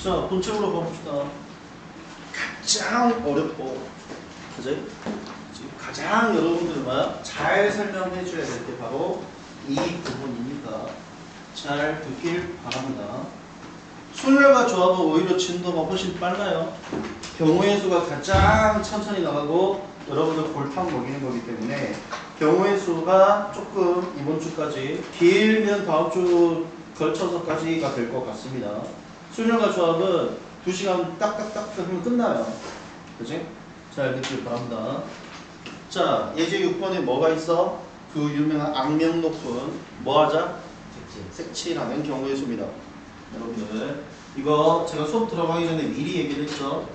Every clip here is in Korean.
자, 본체로 가봅시다. 가장 어렵고, 그지? 가장 여러분들 잘 설명해 줘야 될 게 바로 이 부분이니까 잘 듣길 바랍니다. 순열과 조합은 오히려 진도가 훨씬 빨라요. 경우의 수가 가장 천천히 나가고 여러분들 골탕 먹이는 거기 때문에 경우의 수가 조금 이번 주까지 길면 다음 주 걸쳐서까지가 될 것 같습니다. 순열과 조합은 2시간 딱딱딱 하면 끝나요. 그치? 잘 듣길 바랍니다. 자, 예제 6번에 뭐가 있어? 그 유명한 악명 높은 뭐 하자? 색칠하는 경우의 수입니다. 여러분들 이거 제가 수업 들어가기 전에 미리 얘기를 했죠.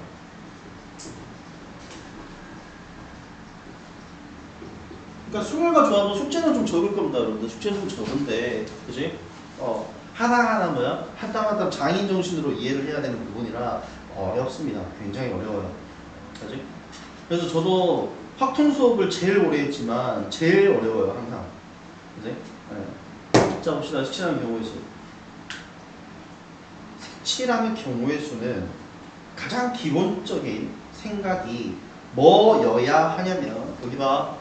그러니까 순열과 조합은 숙제는 좀 적을 겁니다. 여러분들 숙제는 좀 적은데 그지? 하나하나 한 땀 한 땀 장인 정신으로 이해를 해야 되는 부분이라 어렵습니다. 굉장히 어려워요. 그지? 그래서 저도 확통 수업을 제일 오래 했지만 제일 어려워요. 항상. 그지? 네. 자 봅시다. 색칠하는 경우의 수. 색칠하는 경우의 수는 가장 기본적인 생각이 뭐여야 하냐면 여기 봐.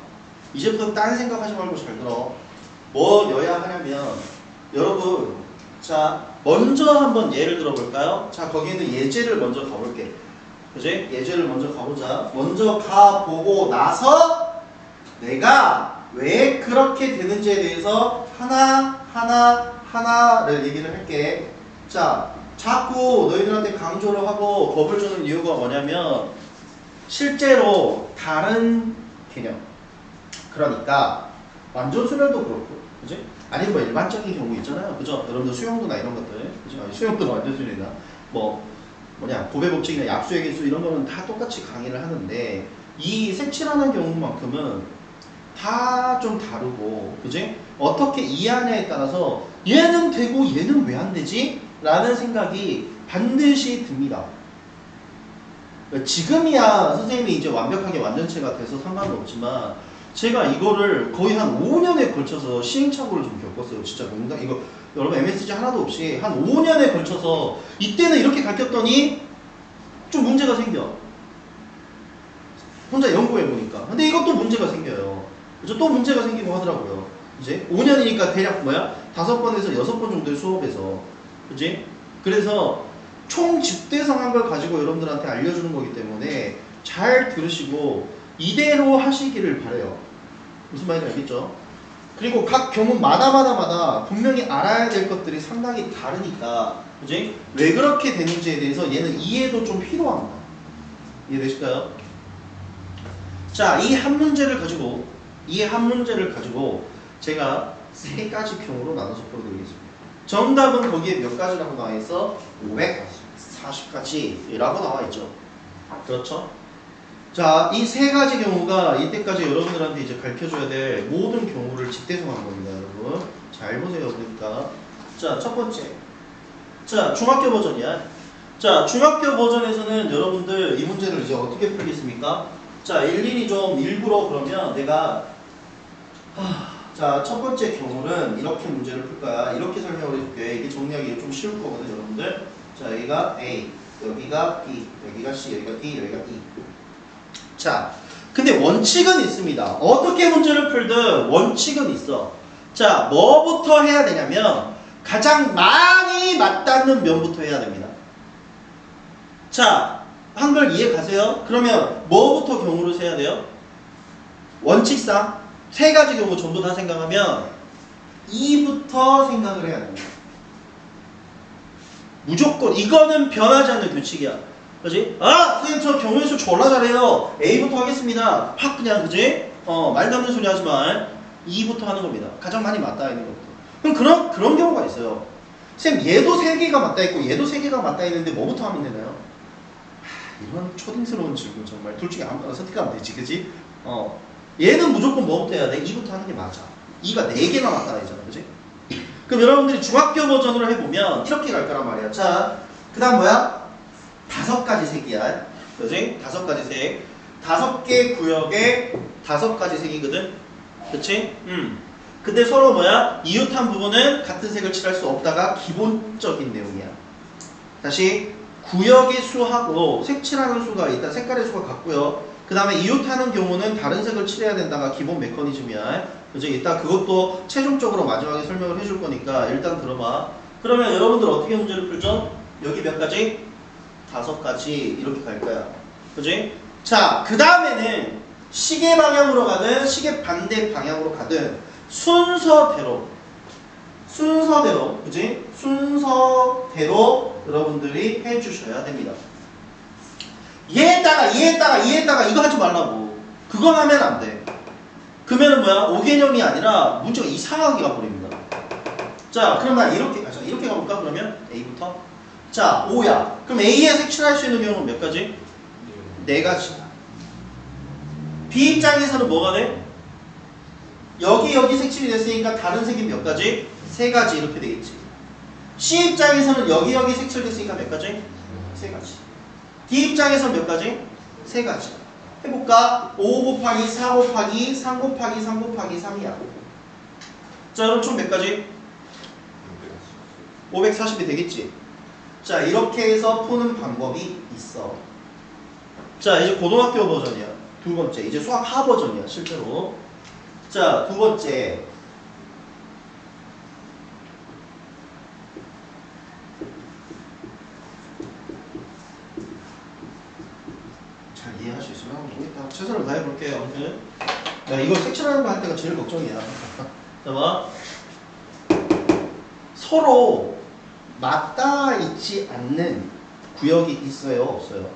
이제부터 딴 생각하지 말고 잘 들어. 뭐여야 하냐면 여러분 자 먼저 한번 예를 들어볼까요? 자 거기는 예제를 먼저 가볼게. 그지? 예제를 먼저 가보자. 먼저 가보고 나서 내가 왜 그렇게 되는지에 대해서 하나를 얘기를 할게. 자 자꾸 너희들한테 강조를 하고 겁을 주는 이유가 뭐냐면 실제로 다른 개념 그러니까 완전 순열도 그렇고 그지? 아니면 뭐 일반적인 경우 있잖아요. 그죠? 여러분들 수영도나 이런 것들 그죠? 수영도 완전 순열이나 고배 법칙이나 약수의 개수 이런 거는 다 똑같이 강의를 하는데 이 색칠하는 경우만큼은 다 좀 다르고 그지? 어떻게 이해하냐에 따라서 얘는 되고 얘는 왜 안 되지? 라는 생각이 반드시 듭니다. 지금이야 선생님이 이제 완벽하게 완전체가 돼서 상관은 없지만 제가 이거를 거의 한 5년에 걸쳐서 시행착오를 좀 겪었어요. 진짜 농담 이거 여러분 MSG 하나도 없이 한 5년에 걸쳐서 이때는 이렇게 가르쳤더니 좀 문제가 생겨. 혼자 연구해보니까. 근데 이것도 문제가 생겨요. 그죠? 또 문제가 생기고 하더라고요. 이제 5년이니까 대략 5번에서 6번 정도의 수업에서. 그지? 그래서 총 집대성한 걸 가지고 여러분들한테 알려주는 거기 때문에 잘 들으시고 이대로 하시기를 바래요. 무슨 말인지 알겠죠? 그리고 각 교문마다 분명히 알아야 될 것들이 상당히 다르니까 그지? 왜 그렇게 되는지에 대해서 얘는 이해도 좀 필요합니다. 이해되실까요? 자, 이 한 문제를 가지고 제가 3가지 경우로 나눠서 풀어드리겠습니다. 정답은 거기에 몇 가지라고 나와 있어? 540가지라고 나와 있죠. 그렇죠? 자, 이 3가지 경우가 이때까지 여러분들한테 이제 가르쳐줘야 될 모든 경우를 집대성하는 겁니다, 여러분. 잘 보세요, 그러니까. 자, 첫 번째. 자, 중학교 버전이야. 자, 중학교 버전에서는 여러분들 이 문제를 이제 어떻게 풀겠습니까? 자, 일일이 좀 일부러 그러면 내가 자, 첫 번째 경우는 이렇게 문제를 풀 거야. 이렇게 설명을 해줄게. 이게 정리하기 좀 쉬울 거거든, 여러분들. 자, 여기가 A, 여기가 B, 여기가 C, 여기가 D, 여기가 E. 자, 근데 원칙은 있습니다. 어떻게 문제를 풀든 원칙은 있어. 자, 뭐부터 해야 되냐면 가장 많이 맞닿는 면부터 해야 됩니다. 자, 한글 이해 가세요? 그러면 뭐부터 경우를 세야 돼요? 원칙상 3가지 경우 전부 다 생각하면 2부터 생각을 해야 됩니다. 무조건 이거는 변하지 않는 규칙이야. 그지? 아! 선생님 저 경우의 수 졸라 잘해요. A부터 하겠습니다. 확 그냥 그지? 말도 안 되는 소리 하지 마. 2부터 하는 겁니다. 가장 많이 맞닿아 있는 것부터. 그럼 그런 경우가 있어요. 선생님 얘도 3개가 맞닿아 있고 얘도 3개가 맞닿아 있는데 뭐부터 하면 되나요? 이런 초딩스러운 질문 정말 둘 중에 아무거나 선택하면 되지. 그지? 얘는 무조건 뭐부터 해야 돼? 2부터 하는 게 맞아. 2가 4개나 맞닿아 있잖아. 그지? 그럼 여러분들이 중학교 버전으로 해보면 이렇게 갈 거란 말이야. 자, 그 다음 뭐야? 5가지 색이야. 그지? 5가지 색. 5개 구역에 5가지 색이거든? 그치? 근데 서로 뭐야? 이웃한 부분은 같은 색을 칠할 수 없다가 기본적인 내용이야. 다시 구역의 수하고 색칠하는 수가 일단 색깔의 수가 같고요. 그 다음에 이웃하는 경우는 다른 색을 칠해야 된다가 기본 메커니즘이야. 그죠? 이따 그것도 최종적으로 마지막에 설명을 해줄 거니까 일단 들어봐. 그러면 여러분들 어떻게 문제를 풀죠? 여기 몇 가지? 5가지 이렇게 갈 거야. 그지? 자, 그 다음에는 시계 방향으로 가든 시계 반대 방향으로 가든 순서대로, 그지? 순서대로 여러분들이 해주셔야 됩니다. 이해했다가 이거 하지 말라고. 그건 하면 안 돼. 그러면은 뭐야? 5개념이 아니라 문제가 이상하게 가버립니다. 자, 그럼 나 이렇게 가볼까? 그러면 A부터. 자, 5야. 그럼 A에 색칠할 수 있는 경우는 몇 가지? 4가지야. B 입장에서는 뭐가 돼? 여기 색칠이 됐으니까 다른 색이 몇 가지? 3가지 이렇게 되겠지. C 입장에서는 여기 색칠됐으니까 몇 가지? 3가지. D 입장에서는 몇 가지? 3가지. 해볼까? 5 곱하기 4 곱하기 3 곱하기 3 곱하기 3이야. 자, 그럼 총 몇 가지? 540이 되겠지. 자, 이렇게 해서 푸는 방법이 있어. 자, 이제 고등학교 버전이야. 두 번째. 이제 수학 하 버전이야, 실제로. 자, 두 번째. 잘 이해할 수 있으면 모르겠다. 최선을 다해볼게요. 아무튼. 야, 이거 색칠하는 거 할 때가 제일 걱정이야. 자, 봐. 서로 맞닿아 있지 않는 구역이 있어요, 없어요?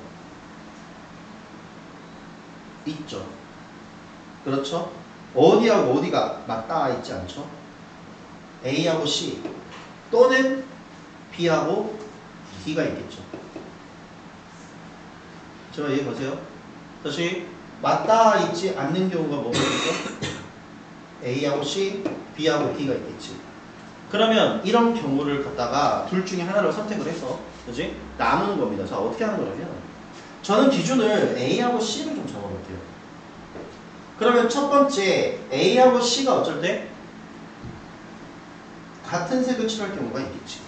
있죠. 그렇죠? 어디하고 어디가 맞닿아 있지 않죠? A하고 C 또는 B하고 D가 있겠죠. 제가 이해 보세요. 다시 맞닿아 있지 않는 경우가 뭐가 있겠죠? A하고 C, B하고 D가 있겠지. 그러면 이런 경우를 갖다가 둘 중에 하나를 선택을 해서, 그지? 나누는 겁니다. 자, 어떻게 하는 거냐면, 저는 기준을 A하고 C를 좀 적어볼게요. 그러면 첫 번째, A하고 C가 어쩔 때? 같은 색을 칠할 경우가 있겠지.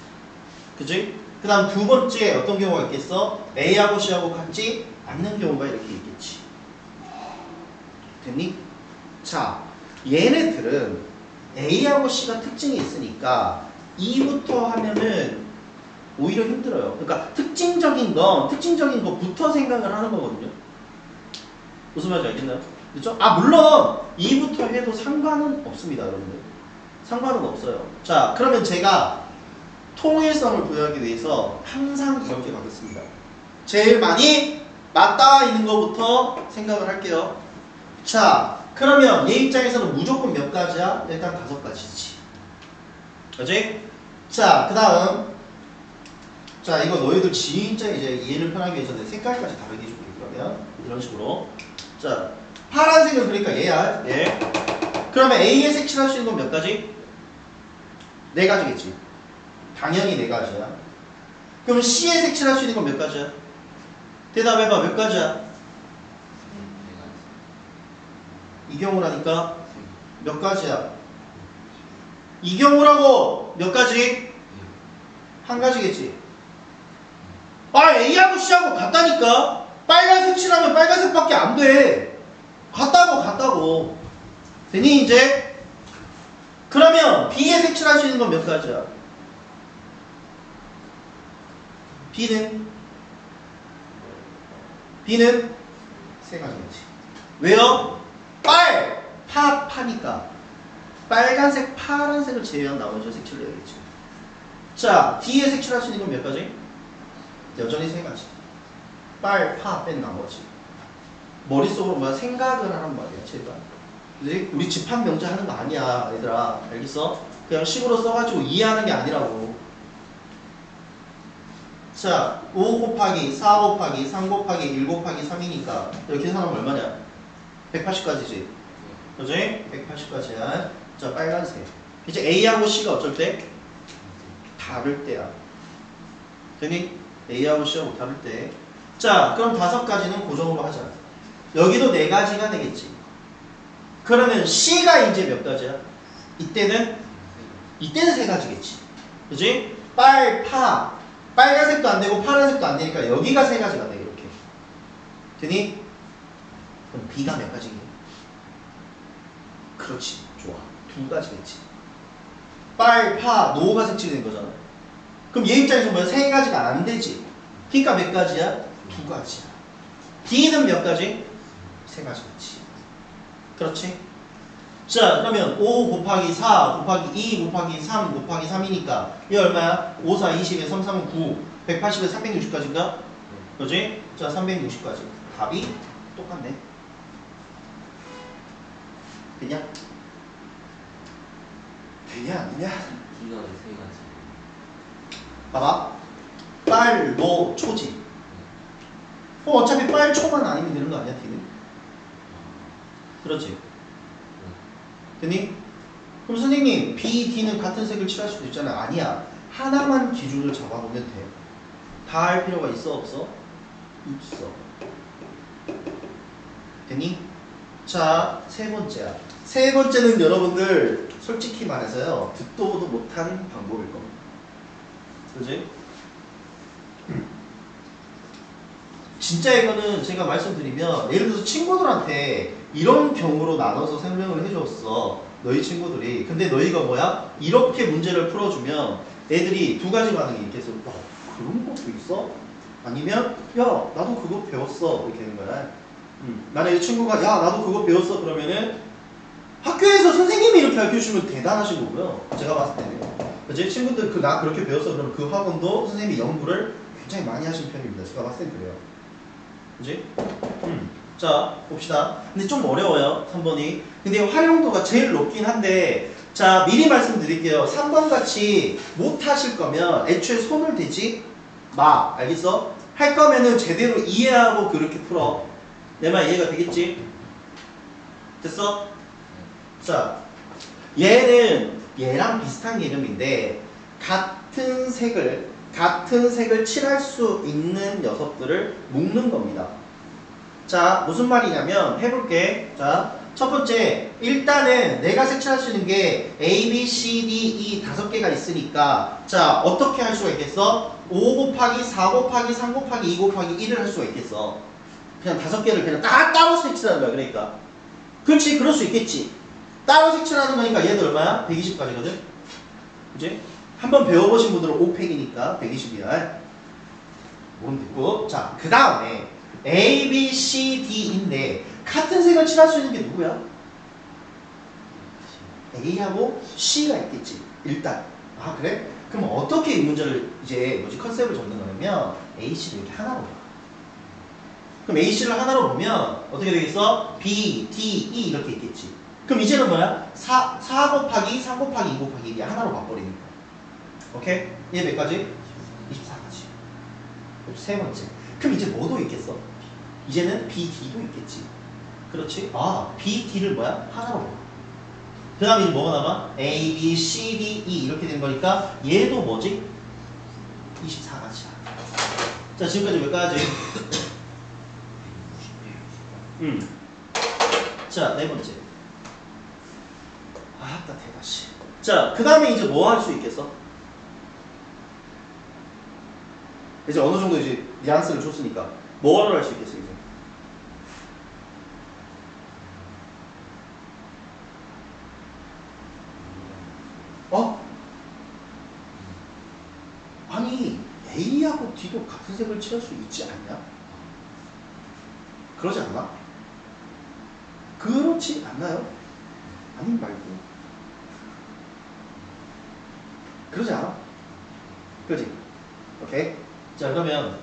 그지? 그 다음 두 번째, 어떤 경우가 있겠어? A하고 C하고 같지 않는 경우가 이렇게 있겠지. 됐니? 자, 얘네들은 A하고 C가 특징이 있으니까 2부터 하면은 오히려 힘들어요. 그러니까 특징적인 거부터 생각을 하는 거거든요. 무슨 말인지 알겠나요? 그렇죠? 아, 물론 2부터 해도 상관은 없습니다, 여러분들. 상관은 없어요. 자, 그러면 제가 통일성을 부여하기 위해서 항상 이렇게 가겠습니다. 제일 많이 맞닿아 있는 것부터 생각을 할게요. 자, 그러면 얘 입장에서는 무조건 몇 가지야? 일단 5가지지. 그치? 자, 그 다음. 자, 이거 너희들 진짜 이제 이해를 편하게 위해서 내 색깔까지 다르게 해줄게. 그러면 이런 식으로. 자, 파란색은 그러니까 얘야. 얘. 그러면 A에 색칠할 수 있는 건 몇 가지? 4가지겠지. 당연히 4가지야. 그럼 C에 색칠할 수 있는 건 몇 가지야? 대답해봐. 몇 가지야? 이 경우라니까 몇 가지야? 이 경우라고 몇 가지? 한 가지겠지. 아, A하고 C하고 같다니까. 빨간색 칠하면 빨간색밖에 안 돼. 같다고. 되니 이제? 그러면 B에 색칠할 수 있는 건 몇 가지야? B는 3가지겠지. 왜요? 파니까 빨간색, 파란색을 제외한 나머지 색칠을 해야겠지. 자, D에 색칠할 수 있는 건 몇 가지? 여전히 3가지. 뺀 나머지. 머릿속으로 뭐야? 생각을 하란 말이야, 제발. 우리 집합 명제 하는 거 아니야, 얘들아. 알겠어? 그냥 식으로 써가지고 이해하는 게 아니라고. 자, 5 곱하기 4 곱하기 3 곱하기 1 곱하기 3이니까 이렇게 계산하면 얼마냐? 180가지지. 그지? 180가지야. 자, 빨간색. 이제 A하고 C가 어쩔 때? 다를 때야. 되니? A하고 C하고 다를 때. 자, 그럼 5가지는 고정으로 하자. 여기도 4가지가 되겠지. 그러면 C가 이제 몇 가지야? 이때는 3가지겠지. 그지? 빨간색도 안 되고 파란색도 안 되니까 여기가 세 가지가 돼 이렇게. 되니? 그럼 B가 몇 가지니? 그렇지. 좋아. 두 가지겠지. 빨, 파, 노가 색칠된 거잖아. 그럼 얘 입장에서 뭐야? 세 가지가 안 되지. 그러니까 몇 가지야? 두 가지야. D는 몇 가지? 세 가지겠지. 그렇지? 자, 그러면 5 곱하기 4 곱하기 2 곱하기 3 곱하기 3이니까 이게 얼마야? 5, 4, 20에 3, 3은 9 180에 360까지인가? 그렇지? 자, 360까지. 답이 똑같네. 되냐? 되냐 안 되냐? D가 왜 세 가지? 봐봐. 빨, 뭐, 초지. 어차피 빨, 초만 아니면 되는 거 아니야, D는? 그렇지? 되니? 그럼 선생님, B, D는 같은 색을 칠할 수도 있잖아. 아니야. 하나만 기준을 잡아보면 돼. 다 할 필요가 있어, 없어? 있어. 되니? 자, 세 번째야. 세 번째는 여러분들 솔직히 말해서요. 듣도 보도 못한 방법일 겁니다. 그지? 진짜 이거는 제가 말씀드리면 예를 들어서 친구들한테 이런 경우로 나눠서 설명을 해줬어. 너희 친구들이. 근데 너희가 뭐야? 이렇게 문제를 풀어주면 애들이 두 가지 반응이 있겠어. 와, 그런 것도 있어? 아니면 야, 나도 그거 배웠어. 이렇게 되는 거야. 만약에 친구가 야, 나도 그거 배웠어. 그러면은 학교에서 선생님이 이렇게 가르쳐주시면 대단하신 거고요. 제가 봤을 때는. 제 친구들 나 그렇게 배웠어. 그러면 그 학원도 선생님이 연구를 굉장히 많이 하신 편입니다. 제가 봤을 땐 그래요. 그지? 자, 봅시다. 근데 좀 어려워요. 3번이. 근데 활용도가 제일 높긴 한데 자, 미리 말씀드릴게요. 3번 같이 못 하실 거면 애초에 손을 대지 마. 알겠어? 할 거면은 제대로 이해하고 그렇게 풀어. 내 말 이해가 되겠지? 됐어? 자, 얘는 얘랑 비슷한 개념인데 같은 색을 칠할 수 있는 녀석들을 묶는 겁니다. 자, 무슨 말이냐면 해볼게. 자, 첫 번째, 일단은 내가 색칠할 수 있는 게 A, B, C, D, E 5개가 있으니까 자, 어떻게 할 수가 있겠어? 5 곱하기 4 곱하기 3 곱하기 2 곱하기 1을 할 수가 있겠어. 그냥 5개를 그냥 다 따로 색칠하는 거야. 그러니까 그렇지, 그럴 수 있겠지. 따로 색칠하는 거니까 얘도 얼마야? 120까지거든. 그치? 한번 배워보신 분들은 5팩이니까 120이야. 모르면 됐고. 자, 그 다음에 A, B, C, D인데 같은 색을 칠할 수 있는 게 누구야? A하고 C가 있겠지. 일단. 아, 그래? 그럼 어떻게 이 문제를 이제 컨셉을 잡는 거냐면 A, C를 이렇게 하나로 봐. 그럼 A, C를 하나로 보면 어떻게 되겠어? B, D, E 이렇게 있겠지. 그럼 이제는 뭐야? 4 곱하기 3 곱하기 2 곱하기 1이 하나로 바꿔버리니까. 오케이? 얘 몇 가지? 24가지. 세 번째. 그럼 이제 뭐도 있겠어? 이제는 B, D도 있겠지. 그렇지? 아, B, D를 뭐야? 하나로 봐. 그 다음에 이제 뭐가 남아? A, B, C, D, E 이렇게 되는 거니까 얘도 뭐지? 24가지야. 자, 지금까지 몇 가지? 자, 네 번째. 아따 대다시. 자, 그 다음에 이제 뭐 할 수 있겠어? 이제 어느 정도 이제 뉘앙스를 줬으니까 뭐를 할 수 있겠어 이제? 어? 아니 A하고 D도 같은 색을 칠할 수 있지 않냐? 그러지 않나? 그렇지 않나요? 아니 말고 그러지 않아? 그러지? 오케이? 자 그러면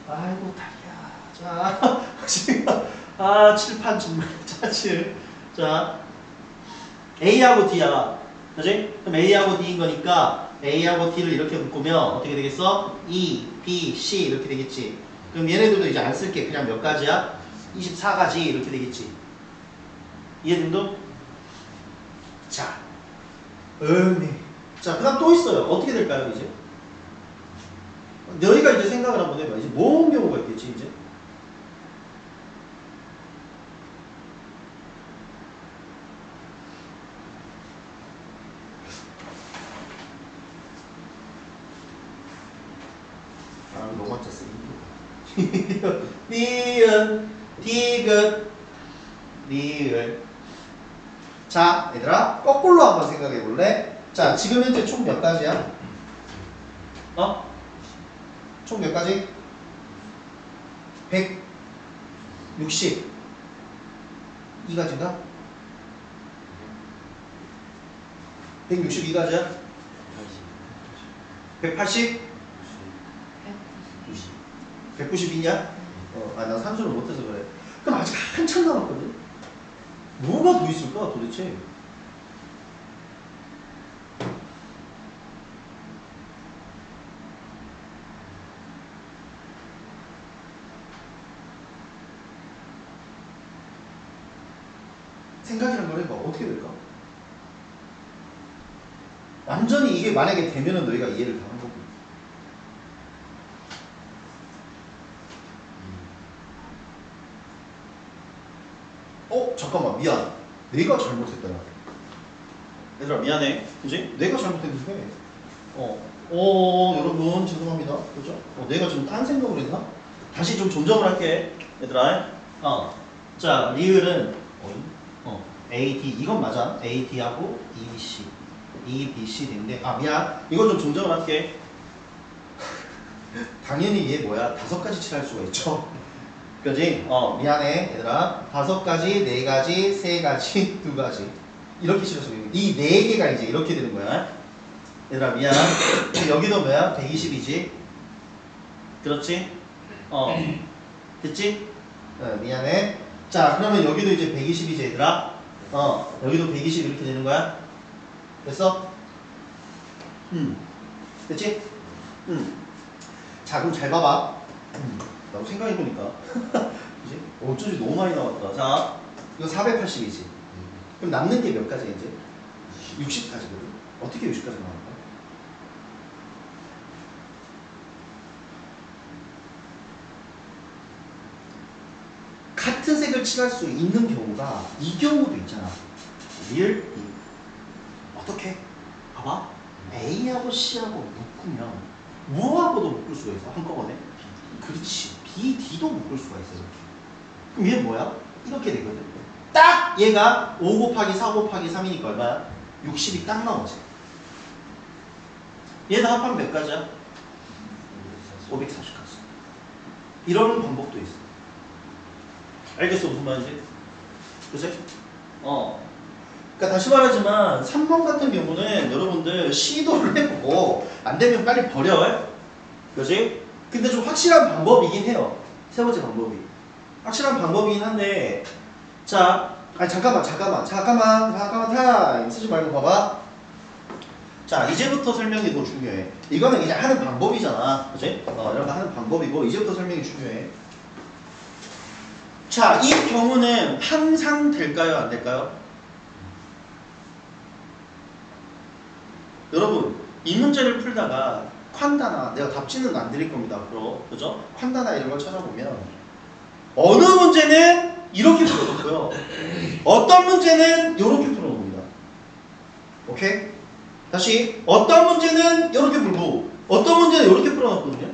아이고 다리야 자 지금 7판 정말 짜증 자 A하고 D야 그지? 그럼 A하고 D인 거니까 A하고 D를 이렇게 묶으면 어떻게 되겠어? E, B, C 이렇게 되겠지 그럼 얘네들도 이제 안 쓸게 그냥 몇 가지야? 24가지 이렇게 되겠지 이해됨도? 자 자, 그 다음 또 있어요. 어떻게 될까요, 이제? 너희가 이제 생각을 한번 해봐. 이제 뭔 경우가 있겠지, 이제? 로마자 쓰기. 니은, 디귿, 리을. 자, 얘들아, 거꾸로 한번 생각해 볼래? 자, 지금 현재 총 몇 가지야? 총 몇 가지? 162가지인가? 162가지야? 180? 192냐? 나 산수를 못해서 그래. 그럼 아직 한참 남았거든? 뭐가 더 있을까 도대체? 생각이란 걸 해봐. 어떻게 될까? 완전히 이게 만약에 되면은 너희가 이해를 다 한 거고. 잠깐만, 미안. 내가 잘못했다. 얘들아, 미안해. 그지? 내가 잘못했는데. 여러분, 죄송합니다. 그죠? 내가 좀 딴 생각을 했나? 다시 좀 존점을 할게. 얘들아. 자, 리을은, A, D. 이건 맞아. A, D하고 E, B, C. E, B, C, D인데. 미안. 이거 좀 존점을 할게. 당연히 얘 뭐야? 5가지 칠할 수가 있죠. 그지? 미안해, 얘들아. 5가지, 4가지, 3가지, 2가지. 이렇게 칠할 수가 있는. 이 4개가 이제 이렇게 되는 거야. 얘들아, 미안. 여기도 뭐야? 120이지? 그렇지? 됐지? 미안해. 자, 그러면 여기도 이제 120이지, 얘들아? 여기도 120 이렇게 되는 거야? 됐어? 됐지? 자, 그럼 잘 봐봐. 나도 생각해보니까. 그치? 어쩐지 너무 많이 나왔다. 자, 이거 480이지. 그럼 남는 게 몇 가지 이제? 60가지거든? 어떻게 60가지 나올까? 같은 색을 칠할 수 있는 경우가 이 경우도 있잖아. 리을 E. 어떻게? 봐봐. A하고 C하고 묶으면 무하고도 묶을 수가 있어. 한꺼번에. 그렇지. B, D도 묶을 수가 있어. 이렇게. 그럼 얘 뭐야? 이렇게 되거든. 딱 얘가 5 곱하기 4 곱하기 3이니까 얼마야? 60이 딱 나오지. 얘는 합하면 몇 가지야? 540가지. 이런 방법도 있어. 알겠어? 무슨 말인지? 그치? 그러니까 다시 말하지만 3번 같은 경우는 여러분들 시도를 해보고 안 되면 빨리 버려. 그치? 근데 좀 확실한 방법이긴 해요. 세 번째 방법이. 확실한 방법이긴 한데, 자, 잠깐만 타임 쓰지 말고 봐봐. 자, 이제부터 설명이 더 중요해. 이거는 이제 하는 방법이잖아. 그치? 이런 거 하는 방법이고, 이제부터 설명이 중요해. 자, 이 경우는 항상 될까요? 안 될까요? 여러분, 이 문제를 풀다가 콴다나, 내가 답지는 안 드릴 겁니다. 앞으로. 그죠? 콴다나 이런 걸 찾아보면 어느 문제는 이렇게 풀어놓고요. 어떤 문제는 이렇게 풀어놓습니다. 오케이? 다시 어떤 문제는 이렇게 풀고 어떤 문제는 이렇게 풀어놨거든요.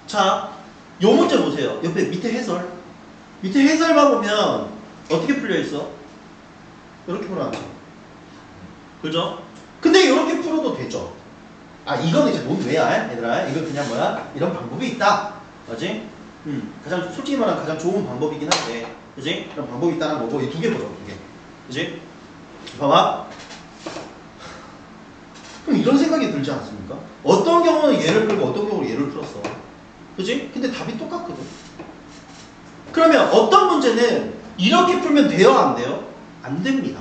자, 요 문제 보세요. 옆에 밑에 해설. 밑에 해설만 보면 어떻게 풀려있어? 이렇게 풀어놨죠. 그죠? 근데 이렇게 풀어도 되죠. 이건 이제 논외야, 얘들아. 이건 그냥 뭐야? 이런 방법이 있다. 맞지? 가장, 솔직히 말하면 가장 좋은 방법이긴 한데. 그지? 그런 방법이 있다는 거고, 이 2개 보자, 2개. 그지? 봐봐. 그럼 이런 생각이 들지 않습니까? 어떤 경우는 얘를 풀고 어떤 경우는 얘를 풀었어. 그지? 근데 답이 똑같거든. 그러면 어떤 문제는 이렇게 풀면 돼요, 안 돼요? 안 됩니다.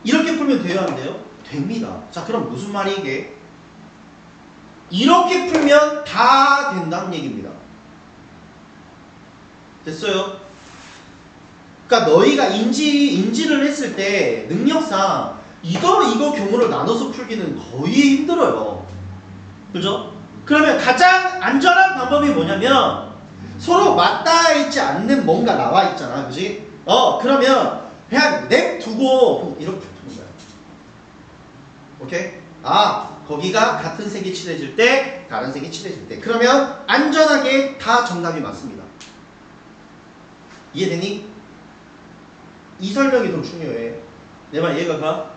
이렇게 풀면 돼요, 안 돼요? 됩니다. 자, 그럼 무슨 말이 이게? 이렇게 풀면 다 된다는 얘기입니다. 됐어요? 그러니까 너희가 인지를 했을 때 능력상 이거 경우를 나눠서 풀기는 거의 힘들어요. 그죠? 그러면 가장 안전한 방법이 뭐냐면 서로 맞닿아 있지 않는 뭔가 나와 있잖아. 그지? 그러면 그냥 냅두고 이렇게 푸는 거야. 오케이? 아, 거기가 같은 색이 칠해질 때, 다른 색이 칠해질 때. 그러면 안전하게 다 정답이 맞습니다. 이해되니? 이 설명이 더 중요해. 내 말 이해가 가?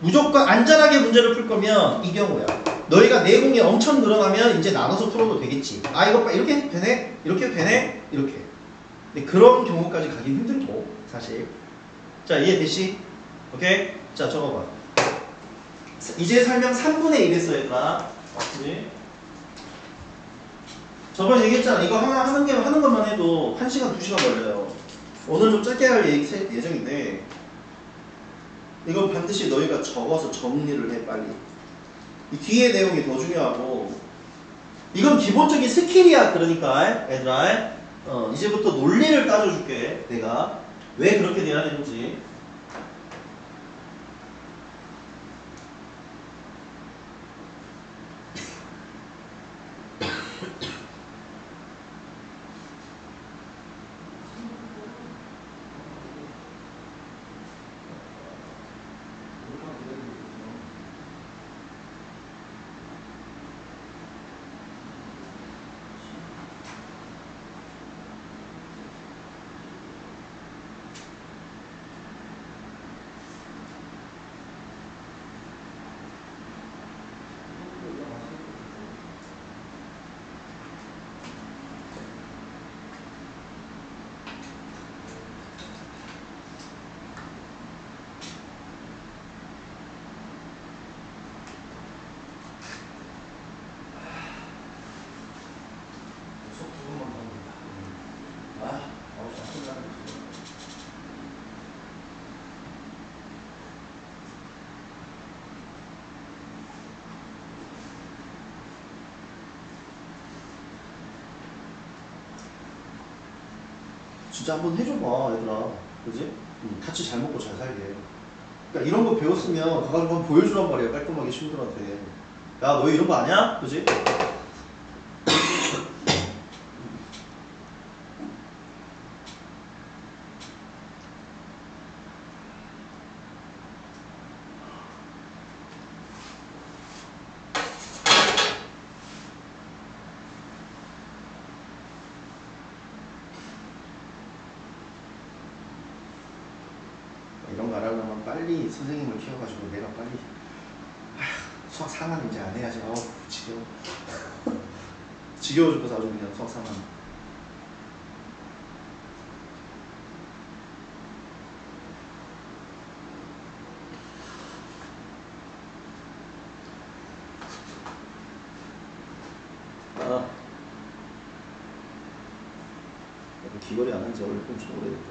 무조건 안전하게 문제를 풀 거면 이 경우야. 너희가 내공이 엄청 늘어나면 이제 나눠서 풀어도 되겠지. 아, 이거 이렇게 해도 되네? 이렇게 해도 되네? 이렇게. 근데 그런 경우까지 가기 힘들고, 사실. 자, 이해되시? 오케이? 자, 적어봐. 이제 설명 3분의 1 했어, 얘들아. 맞지? 저번에 얘기했잖아. 이거 하는 것만 해도 1시간, 2시간 걸려요. 오늘 좀 짧게 할 예정인데, 이건 반드시 너희가 적어서 정리를 해, 빨리. 이 뒤에 내용이 더 중요하고, 이건 기본적인 스킬이야. 그러니까 얘들아, 이제부터 논리를 따져줄게. 내가 왜 그렇게 돼야 되는지. 진짜 한번 해줘봐, 얘들아. 그지? 같이 잘 먹고 잘 살게. 그러니까 이런 거 배웠으면 가가지고 한번 보여주란 말이야, 깔끔하게 친구들한테. 야, 너 이런 거 아냐? 그지? 이런 거 하려면 빨리 선생님을 키워가지고 내가 빨리 수학 상한 이제 안 해야지. 아우, 지겨워. 지겨워 죽어서 아주 그냥 수학 상한. 아, 귀걸이 안 한 지 엄청 오래됐다.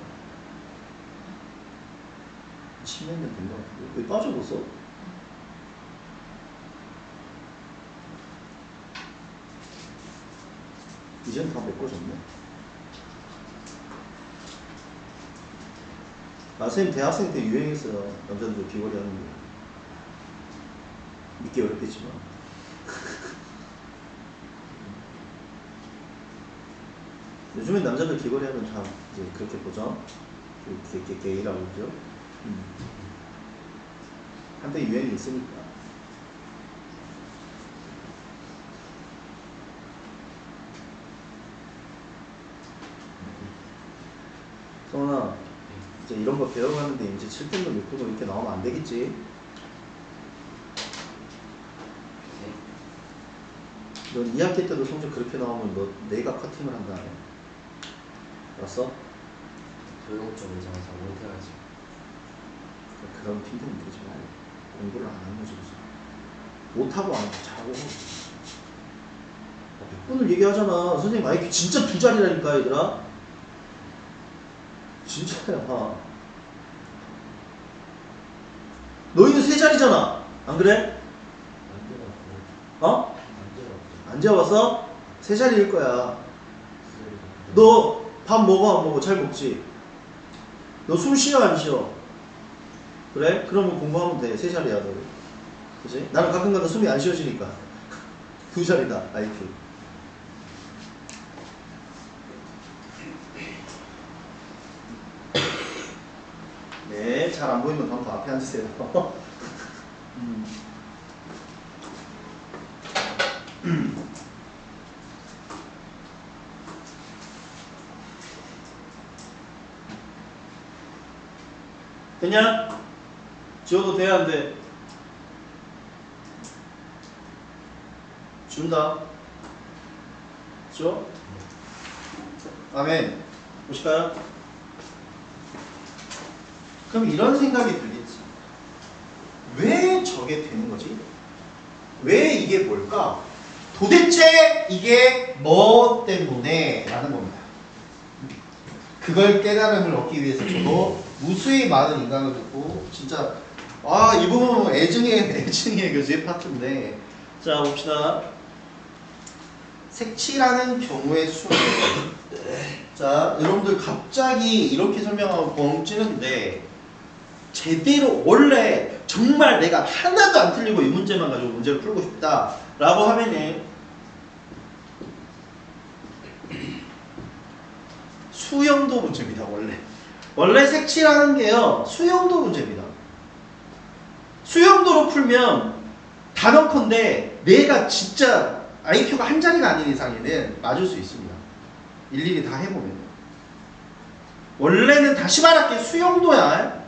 10몇 년 된 것 같은데 왜 빠져버렸어? 이제는 다 메꿔졌네. 아, 선생님 대학생 때 유행했어요. 남자들 귀걸이 하는 게. 믿기 어렵겠지만. 요즘엔 남자들 귀걸이 하면 다 이제 그렇게 보죠. 게이라고 그러죠. 한때 유행이 있으니까. 성원아, 이제 이런 거 배워가는데 이제 7등급, 6등급 이렇게 나오면 안 되겠지? 넌 2학기 때도 성적 그렇게 나오면 너 내가 커팅을 한다. 알았어? 도용점 이상해서 못해가지고. 그런 핑계는 대지 말고 공부를 안 하는 거지. 못하고 안 하고 잘하고. 100분을 얘기하잖아. 선생님 IQ 진짜 2자리라니까 얘들아. 진짜야. 너희는 3자리잖아. 안 그래? 어? 안 재워봤어? 3자리일 거야. 너 밥 먹어 안 먹어? 잘 먹지? 너 숨 쉬어 안 쉬어? 그래? 그러면 공부하면 돼. 3자리야 너. 그치? 나는 가끔가다 숨이 안 쉬어지니까 2자리다 IQ. 네, 잘 안 보이면 다음부터 앞에 앉으세요. 됐냐? 지워도 돼, 안 돼? 지운다. 지워? 아멘. 보실까요? 그럼 이런 생각이 들겠지. 왜 저게 되는 거지? 왜 이게 뭘까? 도대체 이게 뭐 때문에? 라는 겁니다. 그걸 깨달음을 얻기 위해서 저도 무수히 많은 인강을 듣고 진짜 이 부분은 애증의 교수의 파트인데 자 봅시다. 색칠하는 경우의 수. 자 여러분들 갑자기 이렇게 설명하면 뻥 찌는데 제대로 원래 정말 내가 하나도 안 틀리고 이 문제만 가지고 문제를 풀고 싶다 라고 하면은 수영도 문제입니다. 원래 색칠하는 게요 수영도 문제입니다. 수영도로 풀면 단언컨대 내가 진짜 IQ가 한 자리가 아닌 이상에는 맞을 수 있습니다. 일일이 다 해보면 원래는 다시 말할게 수영도야.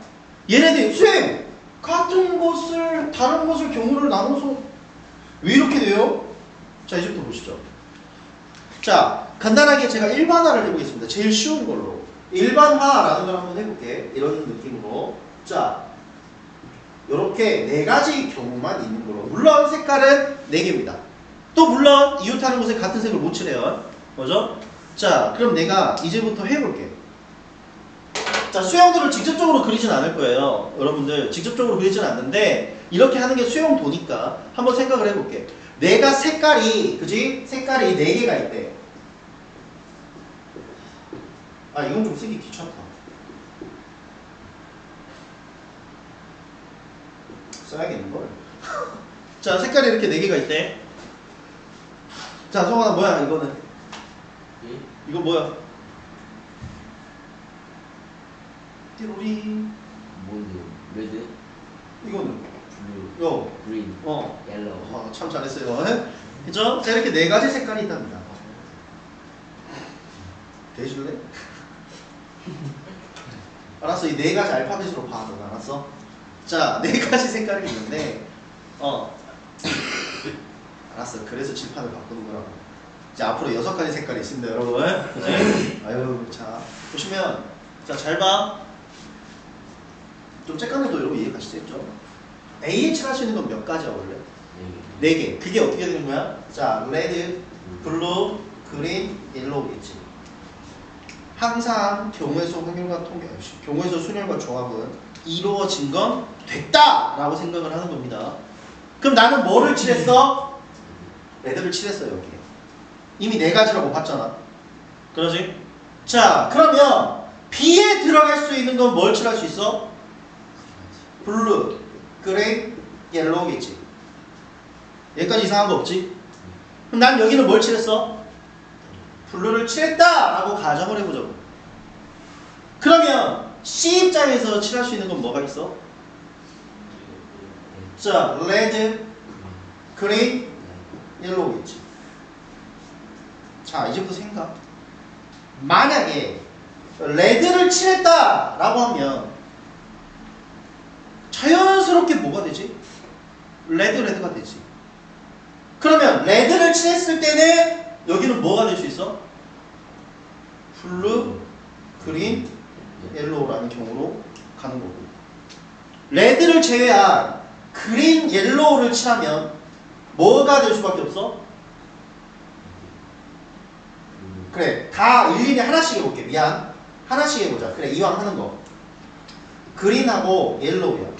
얘네들 쌤 같은 것을 다른 것을 경우를 나눠서 왜 이렇게 돼요? 자 이제부터 보시죠. 자 간단하게 제가 일반화를 해보겠습니다. 제일 쉬운 걸로 일반화라는 걸 한번 해볼게. 이런 느낌으로 자 이렇게 네 가지 경우만 있는 걸로. 물론 색깔은 4개입니다. 또 물론 이웃하는 곳에 같은 색을 못 칠해요. 뭐죠? 자 그럼 내가 이제부터 해볼게. 자 수영도를 직접적으로 그리진 않을 거예요. 여러분들 직접적으로 그리진 않는데 이렇게 하는 게 수영도니까 한번 생각을 해볼게. 내가 색깔이 그지? 색깔이 4개가 있대. 이건 좀 쓰기 귀찮다. 써야겠는걸. 자 색깔이 이렇게 4개가 있대. 자 성환아 뭐야 이거는? 예? 이거 뭐야? 띠로리. 뭔데요? 레드? 이거는? 블루? 요. 그린? 옐로우? 참 잘했어요. 그죠? 자 이렇게 4가지 색깔이 있답니다. 되실래? 알았어. 이 4가지 알파벳으로 봐. 너 알았어? 자 4가지 색깔이 있는데 알았어. 그래서 칠판을 바꾸는 거라고. 이제 앞으로 6가지 색깔이 있습니다 여러분. 그치? 아유 자 보시면 자 잘 봐. 좀 쬐깐해도 여러분 이해 가시죠? A에 칠할 수 있는 건 몇 가지야 원래? 4개. 그게 어떻게 되는 거야? 자 레드, 블루, 그린, 옐로우겠지. 항상 경우에서 확률과 통계, 경우에서 순열과 조합은 이루어진 건 됐다라고 생각을 하는 겁니다. 그럼 나는 뭐를 칠했어? 레드를 칠했어요 여기에. 이미 4가지라고 봤잖아. 그러지? 자 그러면 B에 들어갈 수 있는 건 뭘 칠할 수 있어? 블루, 그레이, 옐로우겠지. 여기까지 이상한 거 없지? 그럼 난 여기는 뭘 칠했어? 블루를 칠했다라고 가정을 해보자고. 그러면 C 입장에서 칠할 수 있는 건 뭐가 있어? 자, 레드, 그레이, 옐로우겠지. 자, 이제부터 생각. 만약에 레드를 칠했다라고 하면 자연스럽게 뭐가 되지? 레드가 되지. 그러면 레드를 칠했을 때는 여기는 뭐가 될 수 있어? 블루, 그린, 옐로우라는 경우로 가는 거고. 레드를 제외한 그린, 옐로우를 칠하면 뭐가 될 수밖에 없어? 그래, 다 일일이 하나씩 해볼게. 미안. 하나씩 해보자. 그래, 이왕 하는 거. 그린하고 옐로우야.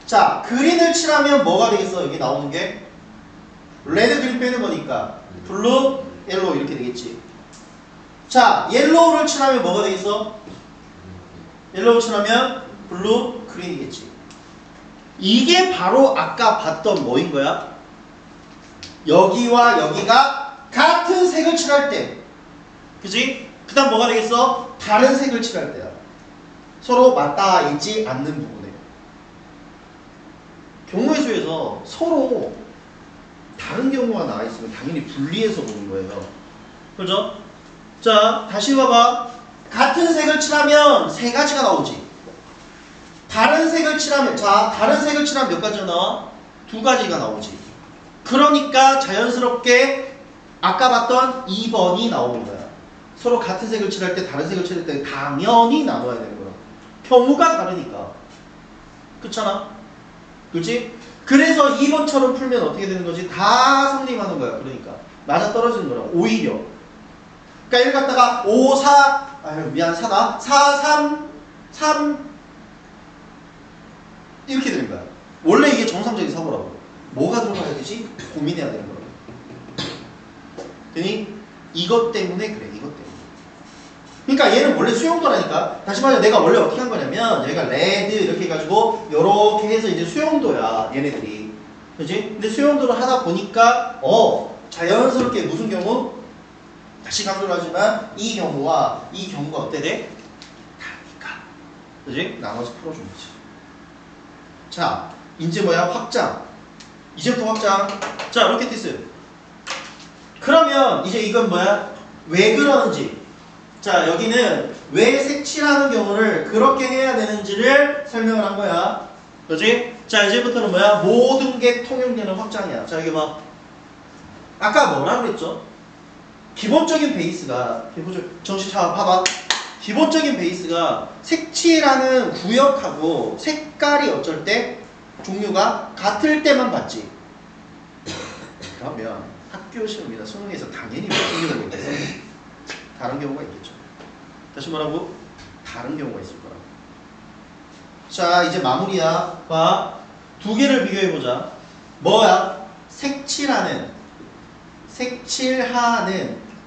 자, 그린을 칠하면 뭐가 되겠어? 여기 나오는 게 레드 그린 빼는 거니까 블루, 옐로우 이렇게 되겠지. 자, 옐로우를 칠하면 뭐가 되겠어? 옐로우 칠하면 블루, 그린이겠지. 이게 바로 아까 봤던 뭐인 거야? 여기와 여기가 같은 색을 칠할 때, 그지? 그 다음 뭐가 되겠어? 다른 색을 칠할 때야. 서로 맞닿아 있지 않는 부분에. 경우의 수에서 서로 다른 경우가 나와 있으면 당연히 분리해서 보는 거예요. 그렇죠? 자, 다시 봐봐. 같은 색을 칠하면 세 가지가 나오지. 다른 색을 칠하면, 자, 다른 색을 칠하면 몇 가지가 나와? 두 가지가 나오지. 그러니까 자연스럽게 아까 봤던 2번이 나오는 거야. 서로 같은 색을 칠할 때 다른 색을 칠할 때 당연히 나눠야 되는 거야. 경우가 다르니까. 그렇잖아? 그렇지? 그래서 2번처럼 풀면 어떻게 되는 거지? 다 성립하는 거야. 그러니까 맞아 떨어지는 거야. 오히려. 그러니까 이를 갖다가 5, 4, 아유 미안 4다. 4, 3, 3 이렇게 되는 거야. 원래 이게 정상적인 사고라고. 뭐가 들어가야 되지? 고민해야 되는 거야. 되니? 이것 때문에 그래. 이것 때문에. 그러니까 얘는 원래 수용도라니까. 다시 말해 내가 원래 어떻게 한 거냐면 얘가 레드 이렇게 해가지고 요렇게 해서 이제 수용도야. 얘네들이. 그렇지? 근데 수용도를 하다 보니까 자연스럽게 무슨 경우? 다시 강조를 하지만 이 경우와 이 경우가 어때 돼? 다르니까. 그렇지? 나눠서 풀어준 거지. 자, 이제 뭐야? 확장. 이제부터 확장. 자, 로켓티스. 그러면 이제 이건 뭐야? 왜 그러는지. 자, 여기는 왜 색칠하는 경우를 그렇게 해야 되는지를 설명을 한 거야. 그렇지? 자, 이제부터는 뭐야? 모든 게 통용되는 확장이야. 자, 여기 봐. 아까 뭐라 그랬죠? 기본적인 베이스가, 정신 차려 봐봐. 기본적인 베이스가 색칠하는 구역하고 색깔이 어쩔 때 종류가 같을 때만 봤지. 그러면 학교 시험이나 수능에서 당연히 무슨 경우가 있겠어? 다른 경우가 있겠죠. 다시 말하고 다른 경우가 있을 거라고. 자, 이제 마무리야. 봐. 두 개를 비교해보자. 뭐야? 색칠하는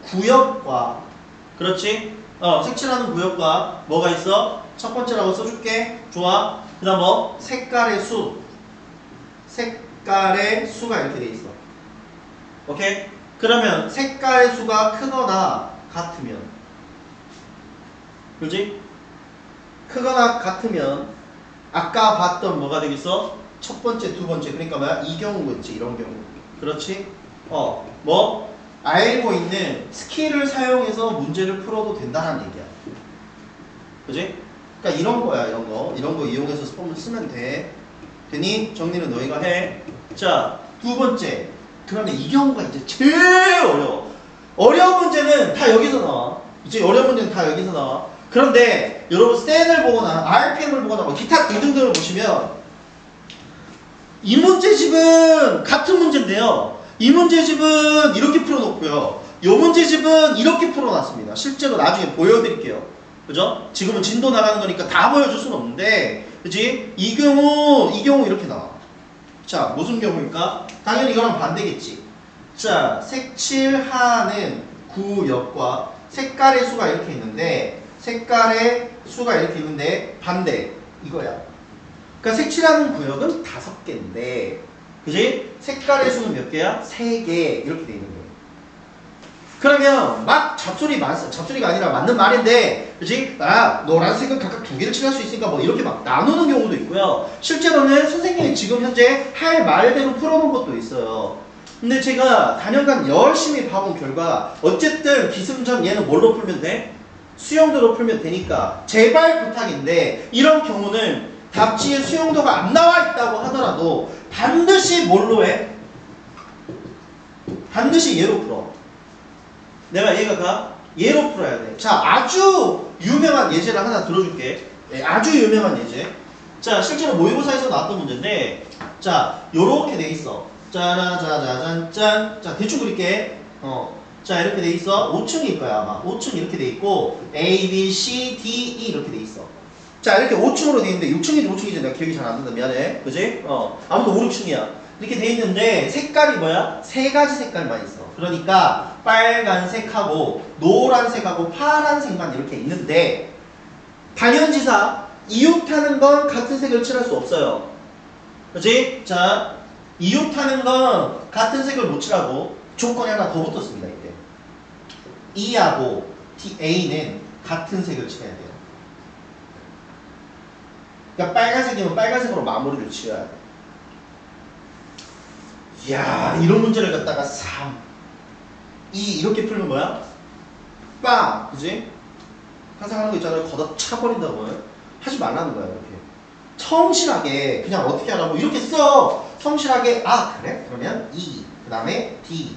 구역과, 그렇지? 색칠하는 구역과 뭐가 있어? 첫 번째라고 써줄게. 좋아. 그 다음 뭐? 색깔의 수가 이렇게 돼 있어. 오케이? 그러면 색깔의 수가 크거나 같으면, 그렇지? 크거나 같으면 아까 봤던 뭐가 되겠어? 첫 번째, 두 번째. 그러니까 뭐야? 이 경우겠지. 이런 경우. 그렇지? 뭐? 알고 있는 스킬을 사용해서 문제를 풀어도 된다는 얘기야. 그지? 그러니까 이런 거야, 이런 거. 이런 거 이용해서 스포문 쓰면 돼. 되니? 정리는 너희가 해. 자, 두 번째. 그러면 이 경우가 이제 제일 어려워. 어려운 문제는 다 여기서 나와. 이제 어려운 문제는 다 여기서 나와. 그런데 여러분 센을 보거나 RPM을 보거나 뭐 기타 등등등을 보시면 이 문제집은 같은 문제인데요. 이 문제집은 이렇게 풀어놓고요. 이 문제집은 이렇게 풀어놨습니다. 실제로 나중에 보여드릴게요. 그죠? 지금은 진도 나가는 거니까 다 보여줄 수는 없는데, 그지? 이 경우 이렇게 나와. 자, 무슨 경우일까? 당연히 이거랑 반대겠지. 자, 색칠하는 구역과 색깔의 수가 이렇게 있는데, 반대. 이거야. 그러니까 색칠하는 구역은 5개인데, 그지? 색깔의 수는 몇 개야? 3개. 이렇게 돼 있는 거예요. 그러면 막 잡소리가 아니라 맞는 말인데, 그지? 노란색은 각각 2개를 칠할 수 있으니까 뭐 이렇게 막 나누는 경우도 있고요. 실제로는 선생님이 지금 현재 할 말대로 풀어놓은 것도 있어요. 근데 제가 단연간 열심히 봐본 결과 어쨌든 기승전 얘는 뭘로 풀면 돼? 수용도로 풀면 되니까 제발 부탁인데 이런 경우는 답지에 수용도가 안 나와 있다고 하더라도 반드시 뭘로 해? 반드시 얘로 풀어. 내가 얘로 풀어야 돼. 자, 아주 유명한 예제를 하나 들어줄게. 네, 아주 유명한 예제. 자, 실제로 모의고사에서 나왔던 문제인데, 자, 요렇게 돼 있어. 짜라자자잔짠. 자, 대충 그릴게. 자, 이렇게 돼 있어. 5층일 거야, 아마. 5층 이렇게 돼 있고, A, B, C, D, E 이렇게 돼 있어. 자, 이렇게 5층으로 돼 있는데, 6층인지 5층인지 내가 기억이 잘 안 난다. 미안해. 그지? 아무튼 5, 6층이야. 이렇게 돼 있는데, 색깔이 뭐야? 3가지 색깔만 있어. 그러니까, 빨간색하고, 노란색하고, 파란색만 이렇게 있는데, 당연지사, 이웃하는 건 같은 색을 칠할 수 없어요. 그지? 자, 이웃하는 건 같은 색을 못 칠하고, 조건이 하나 더 붙었습니다, 이때. E하고 A는 같은 색을 칠해야 돼요. 그러니까 빨간색이면 빨간색으로 마무리를 지어야 돼. 이야, 이런 문제를 갖다가 3, 2 이렇게 풀면 뭐야? 빵! 그지? 상상하는 거 있잖아요. 걷어 차버린다고요. 하지 말라는 거야, 이렇게. 성실하게, 그냥 어떻게 하라고, 이렇게 써! 성실하게, 아, 그래? 그러면 E, 그 다음에 D,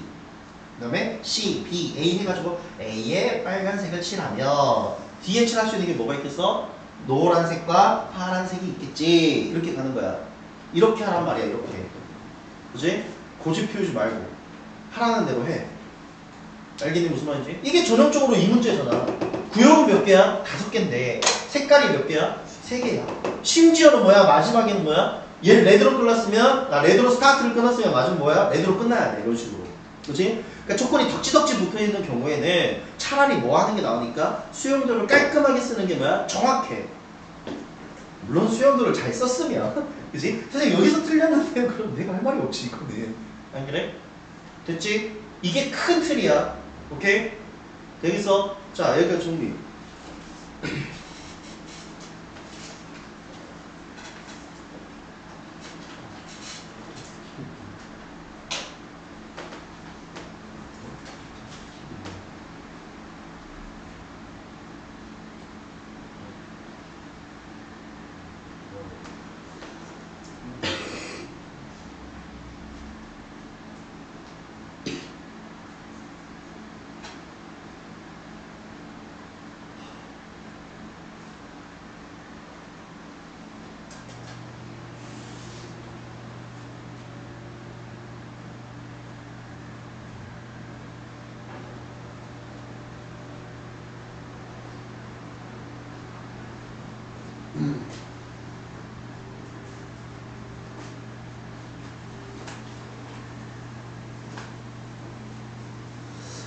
그 다음에 C, B, A 해가지고 A에 빨간색을 칠하면 D에 칠할 수 있는 게 뭐가 있겠어? 노란색과 파란색이 있겠지. 이렇게 가는 거야. 이렇게 하란 말이야, 이렇게. 그지? 고집 피우지 말고 하라는 대로 해. 알겠니 무슨 말인지? 이게 전형적으로 이 문제잖아. 구역은 몇 개야? 5개인데 색깔이 몇 개야? 3개야. 심지어는 뭐야? 마지막에는 뭐야? 얘를 레드로 끊었으면, 레드로 스타트를 끊었으면 맞으면 뭐야? 레드로 끝나야 돼. 이런 식으로. 그치? 그러니까 조건이 덕지덕지 붙어있는 경우에는 차라리 뭐 하는 게 나오니까 수용도를 깔끔하게 쓰는 게 뭐야? 정확해. 물론 수용도를 잘 썼으면 그치? 선생님 여기서 틀렸는데 그럼 내가 할 말이 없지 이거는. 안 그래? 됐지? 이게 큰 틀이야. 오케이? 여기서 자 여기까지 정리.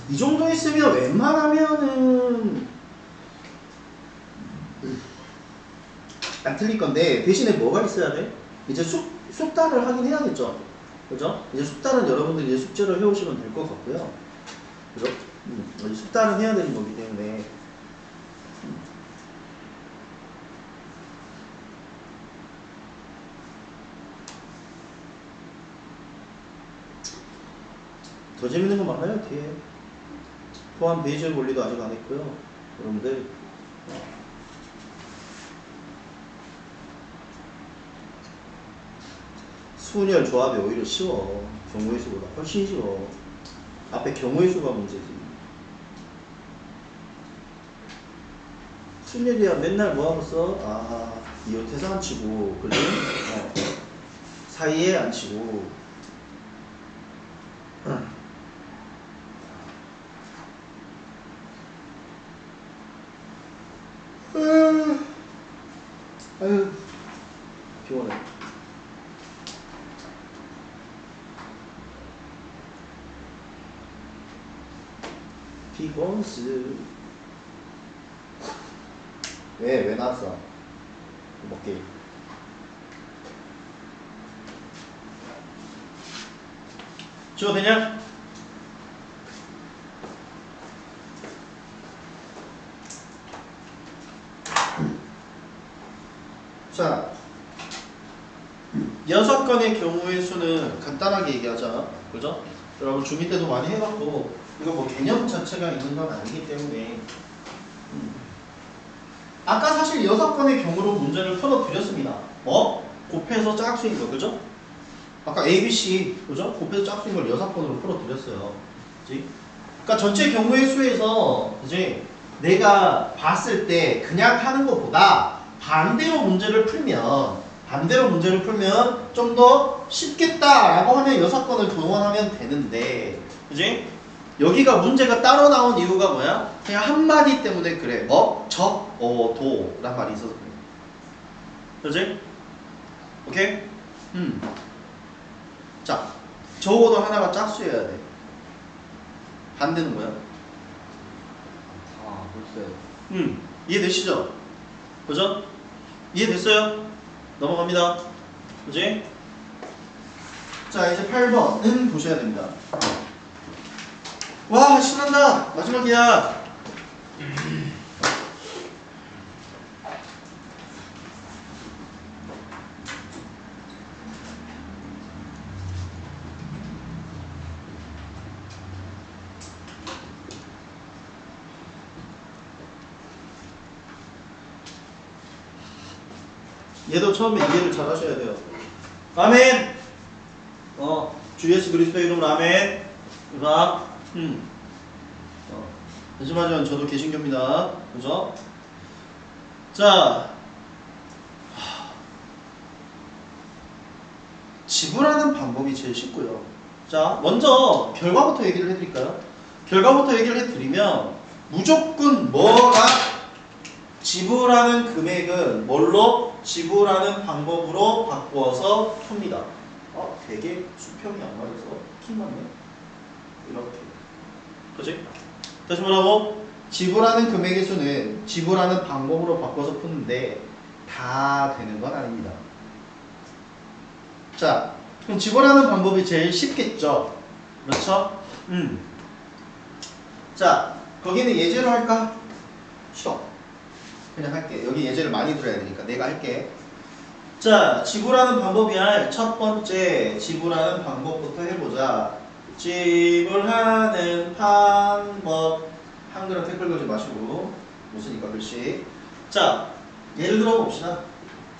이 정도 있으면 웬만하면은 안 틀릴 건데 대신에 뭐가 있어야 돼? 이제 숙달을 하긴 해야겠죠. 그죠? 이제 숙달은 여러분들이 이제 숙제를 해오시면 될 것 같고요. 그죠? 이제 숙달은 해야 되는 거기 때문에 더 재밌는 거 많아요 뒤에. 포함 베이지얼 원리도 아직 안 했고요. 여러분들 수열 조합이 오히려 쉬워. 경우의 수보다 훨씬 쉬워. 앞에 경우의 수가 문제지. 순열이야 맨날 뭐하고 써? 아 이 옆에서 안 치고 그지? 사이에 안 치고 아유 피곤해. 피곤스 왜 나왔어? 먹게. 지워 되냐? 자 6건의 경우의 수는 간단하게 얘기하자. 그죠? 여러분 중2 때도 많이 해봤고 이거 뭐 개념 자체가 있는 건 아니기 때문에 아까 사실 6건의 경우로 문제를 풀어드렸습니다. 뭐? 곱해서 짝수인 거, 그죠? 아까 A, B, C, 그죠? 곱해서 짝수인 걸 6건으로 풀어드렸어요. 그지? 그러니까 전체 경우의 수에서, 그지? 내가 봤을 때 그냥 하는 것보다 반대로 문제를 풀면 좀 더 쉽겠다라고 하면 6건을 동원하면 되는데, 그지? 여기가 문제가 따로 나온 이유가 뭐야? 그냥 한마디 때문에 그래. 뭐? 적, 도 란 말이 있어서 그래. 그지? 오케이? 자, 적어도 하나가 짝수여야 돼. 반대는 뭐야? 아, 글쎄요. 이해되시죠? 그죠? 이해됐어요? 넘어갑니다. 그지? 자, 이제 8번은 보셔야 됩니다. 와, 신난다! 마지막이야! 얘도 처음에 이해를 잘 하셔야 돼요. 아멘! 주 예수 그리스도의 이름으로 아멘. 음악. 하지만 저도 개신교입니다. 그죠? 자, 지불하는 방법이 제일 쉽고요. 자, 먼저 결과부터 얘기를 해드릴까요? 결과부터 얘기를 해드리면 무조건 뭐가 지불하는 금액은 뭘로? 지불하는 방법으로 바꾸어서 풉니다. 되게 수평이 안 맞아서 키 맞네. 이렇게. 그치? 다시 뭐라고? 지불하는 금액의 수는 지불하는 방법으로 바꿔서 푸는데 다 되는 건 아닙니다. 자, 그럼 지불하는 방법이 제일 쉽겠죠? 그렇죠? 자, 거기는 예제로 할까? 싫어. 그냥 할게. 여기 예제를 많이 들어야 되니까 내가 할게. 자, 지불하는 방법이야. 첫 번째 지불하는 방법부터 해보자. 지불하는 방법. 한글은 댓글 걸지 마시고 못 쓰니까 글씨. 자, 예를 들어 봅시다.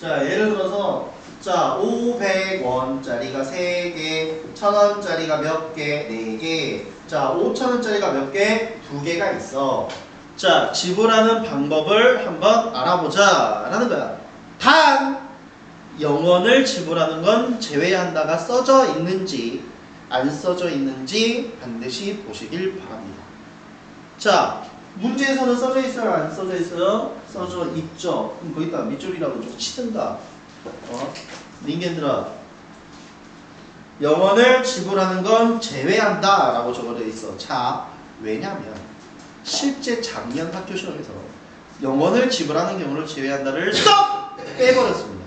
자, 예를 들어서 자, 500원짜리가 3개, 1000원짜리가 몇 개? 4개. 자, 5000원짜리가 몇 개? 2개가 있어. 자, 지불하는 방법을 한번 알아보자 라는 거야. 단 0원을 지불하는 건 제외한다가 써져 있는지 안 써져 있는지 반드시 보시길 바랍니다. 자, 문제에서는 써져 있어요? 안 써져 있어요? 써져 있죠. 그럼 거기다 밑줄이라도 좀 치든가. 닌겐들아, 0원을 지불하는 건 제외한다 라고 적어져 있어. 자, 왜냐면 실제 작년 학교 시험에서 0원을 지불하는 경우를 제외한다를 쏙 빼버렸습니다.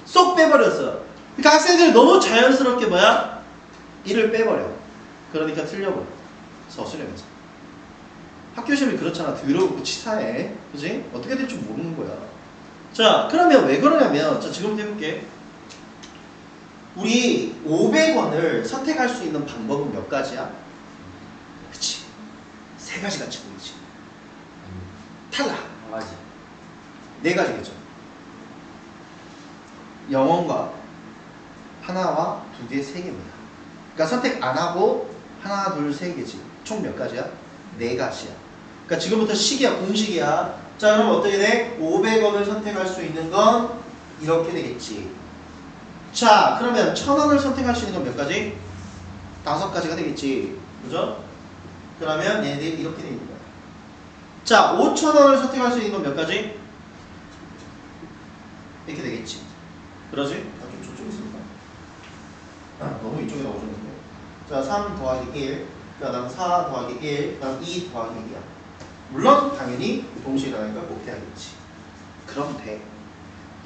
쏙 빼버렸어요. 그러니까 학생들이 너무 자연스럽게 뭐야? 1을 빼버려. 그러니까 틀려버려. 서술형에서. 학교 시험이 그렇잖아. 더럽고 치사해. 그지? 어떻게 될지 모르는 거야. 자, 그러면 왜 그러냐면, 자, 지금부터 해볼게. 우리 500원을 선택할 수 있는 방법은 몇 가지야? 그치? 3가지가 지금이지. 탈락. 맞아. 4가지겠죠. 0원과 하나와 2개, 3개입니다. 그러니까 선택 안 하고 하나, 둘, 3개지. 총 몇 가지야? 4가지야. 그러니까 지금부터 식이야, 공식이야. 자, 그럼 어떻게 돼? 500원을 선택할 수 있는 건 이렇게 되겠지. 자, 그러면 1000원을 선택할 수 있는 건 몇 가지? 5가지가 되겠지. 그죠? 그러면 얘네들이 이렇게 되는 거야. 자, 5000원을 선택할 수 있는 건 몇 가지? 이렇게 되겠지. 그러지? 좀 저쪽에 있습니다. 너무 이쪽에 나오셨는데. 자, 3 더하기 1, 그 다음 4 더하기 1, 그 다음 2 더하기 1이야. 물론 당연히 동시라니까 곱해야겠지. 그럼 돼.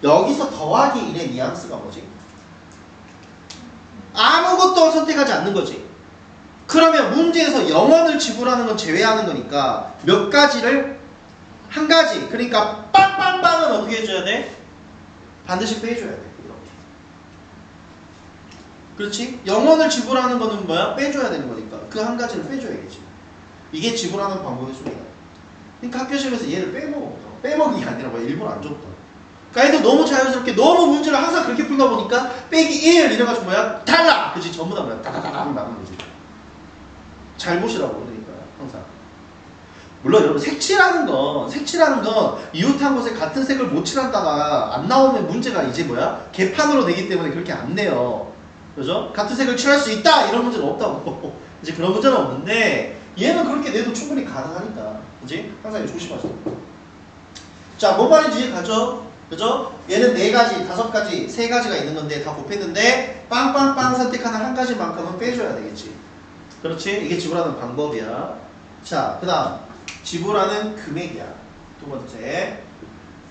여기서 더하기 1의 뉘앙스가 뭐지? 아무것도 선택하지 않는 거지. 그러면 문제에서 0원을 지불하는 건 제외하는 거니까 몇 가지를? 한 가지. 그러니까 빵빵빵은 어떻게 해줘야 돼? 반드시 빼줘야 돼. 이렇게. 그렇지? 0원을 지불하는 거는 뭐야? 빼줘야 되는 거니까 그 한 가지를 빼줘야겠지. 이게 지불하는 방법의 수입니다. 그러니까 학교 시험에서 얘를 빼먹어. 빼먹은 게 아니라 뭐 일부러 안 줬다. 그러니까 애들 너무 자연스럽게 너무 문제를 항상 그렇게 풀다 보니까 빼기 1 이래가지고 뭐야? 탈락! 그치? 전부 다 뭐야? 다다다닥 나간 거지. 잘 보시라고 그러니까 항상. 물론 여러분 색칠하는 건 이웃한 곳에 같은 색을 못 칠한다가 안 나오면 문제가 이제 뭐야? 개판으로 되기 때문에 그렇게 안 내요. 그죠? 같은 색을 칠할 수 있다! 이런 문제는 없다고. 이제 그런 문제는 없는데 얘는 그렇게 내도 충분히 가능하니까. 그지? 항상 조심하세요. 자, 뭔 말인지 이해가죠? 그죠? 얘는 4가지, 5가지, 3가지가 있는 건데 다 곱했는데 빵빵빵 선택하는 한 가지만큼은 빼줘야 되겠지. 그렇지? 이게 지불하는 방법이야. 자, 그 다음 지불하는 금액이야. 두 번째.